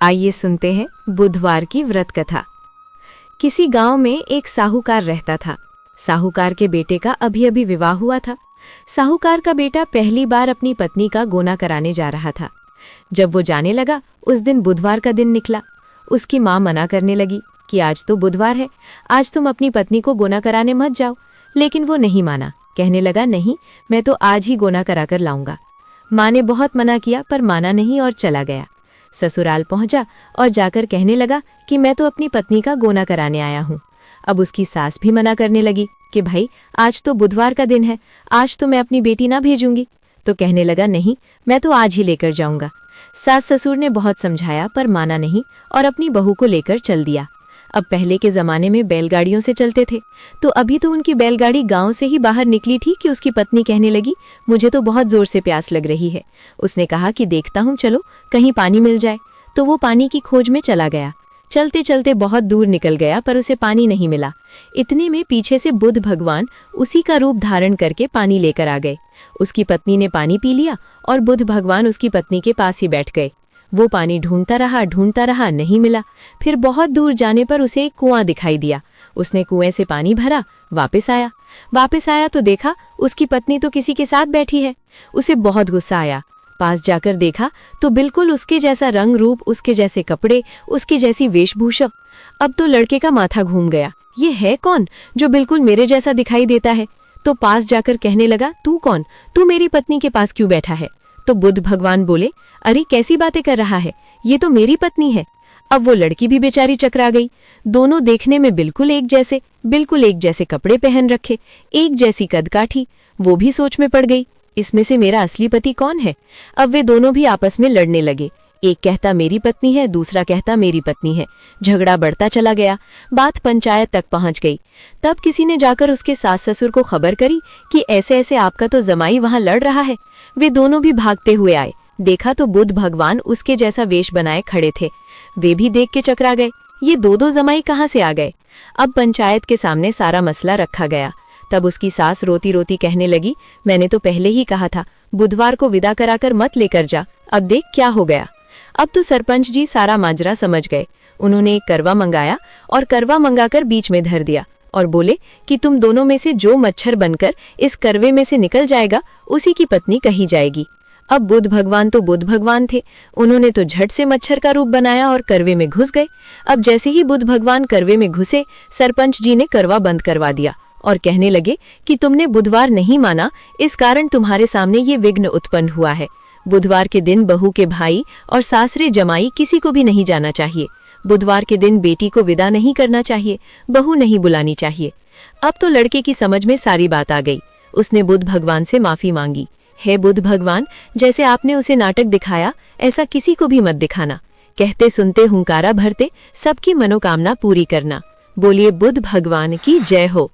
आइए सुनते हैं बुधवार की व्रत कथा। किसी गांव में एक साहूकार रहता था। साहूकार के बेटे का अभी अभी विवाह हुआ था। साहूकार का बेटा पहली बार अपनी पत्नी का गोना कराने जा रहा था। जब वो जाने लगा, उस दिन बुधवार का दिन निकला। उसकी माँ मना करने लगी कि आज तो बुधवार है, आज तुम अपनी पत्नी को गोना कराने मत जाओ। लेकिन वो नहीं माना, कहने लगा नहीं, मैं तो आज ही गोना कराकर लाऊंगा। माँ ने बहुत मना किया पर माना नहीं और चला गया। ससुराल पहुंचा और जाकर कहने लगा कि मैं तो अपनी पत्नी का गोना कराने आया हूँ। अब उसकी सास भी मना करने लगी कि भाई आज तो बुधवार का दिन है, आज तो मैं अपनी बेटी ना भेजूंगी। तो कहने लगा नहीं, मैं तो आज ही लेकर जाऊंगा। सास ससुर ने बहुत समझाया पर माना नहीं और अपनी बहू को लेकर चल दिया। अब पहले के जमाने में बैलगाड़ियों से चलते थे, तो अभी तो उनकी बैलगाड़ी गांव से ही बाहर निकली थी कि उसकी पत्नी कहने लगी मुझे तो बहुत जोर से प्यास लग रही है। उसने कहा कि देखता हूँ, चलो कहीं पानी मिल जाए। तो वो पानी की खोज में चला गया। चलते चलते बहुत दूर निकल गया पर उसे पानी नहीं मिला। इतने में पीछे से बुध भगवान उसी का रूप धारण करके पानी लेकर आ गए। उसकी पत्नी ने पानी पी लिया और बुध भगवान उसकी पत्नी के पास ही बैठ गए। वो पानी ढूंढता रहा, नहीं मिला। फिर बहुत दूर जाने पर उसे एक कुआं दिखाई दिया। उसने कुएं से पानी भरा, वापस आया तो देखा उसकी पत्नी तो किसी के साथ बैठी है। उसे बहुत गुस्सा आया। पास जाकर देखा तो बिल्कुल उसके जैसा रंग रूप, उसके जैसे कपड़े, उसकी जैसी वेशभूषा। अब तो लड़के का माथा घूम गया, ये है कौन जो बिल्कुल मेरे जैसा दिखाई देता है। तो पास जाकर कहने लगा, तू कौन, तू मेरी पत्नी के पास क्यों बैठा है। तो बुध भगवान बोले, अरे कैसी बातें कर रहा है, ये तो मेरी पत्नी है। अब वो लड़की भी बेचारी चकरा गई। दोनों देखने में बिल्कुल एक जैसे कपड़े पहन रखे, एक जैसी कदकाठी। वो भी सोच में पड़ गई, इसमें से मेरा असली पति कौन है। अब वे दोनों भी आपस में लड़ने लगे। एक कहता मेरी पत्नी है, दूसरा कहता मेरी पत्नी है। झगड़ा बढ़ता चला गया, बात पंचायत तक पहुंच गई। तब किसी ने जाकर उसके सास ससुर को खबर करी कि ऐसे ऐसे आपका तो जमाई वहां लड़ रहा है। वे दोनों भी भागते हुए आए। देखा तो बुध भगवान उसके जैसा वेश बनाए खड़े थे। वे भी देख के चकरा गए, ये दो जमाई कहाँ से आ गए। अब पंचायत के सामने सारा मसला रखा गया। तब उसकी सास रोती रोती कहने लगी, मैंने तो पहले ही कहा था बुधवार को विदा कराकर मत लेकर जा, अब देख क्या हो गया। अब तो सरपंच जी सारा माजरा समझ गए। उन्होंने एक करवा मंगाया और करवा मंगाकर बीच में धर दिया और बोले कि तुम दोनों में से जो मच्छर बनकर इस करवे में से निकल जाएगा उसी की पत्नी कही जाएगी। अब बुध भगवान तो बुध भगवान थे, उन्होंने तो झट से मच्छर का रूप बनाया और करवे में घुस गए। अब जैसे ही बुध भगवान करवे में घुसे, सरपंच जी ने करवा बंद करवा दिया और कहने लगे कि तुमने बुधवार नहीं माना, इस कारण तुम्हारे सामने ये विघ्न उत्पन्न हुआ है। बुधवार के दिन बहू के भाई और सासरे जमाई किसी को भी नहीं जाना चाहिए। बुधवार के दिन बेटी को विदा नहीं करना चाहिए, बहू नहीं बुलानी चाहिए। अब तो लड़के की समझ में सारी बात आ गई। उसने बुध भगवान से माफी मांगी, हे बुध भगवान, जैसे आपने उसे नाटक दिखाया ऐसा किसी को भी मत दिखाना। कहते सुनते हुंकारा भरते सबकी मनोकामना पूरी करना। बोलिए बुध भगवान की जय हो।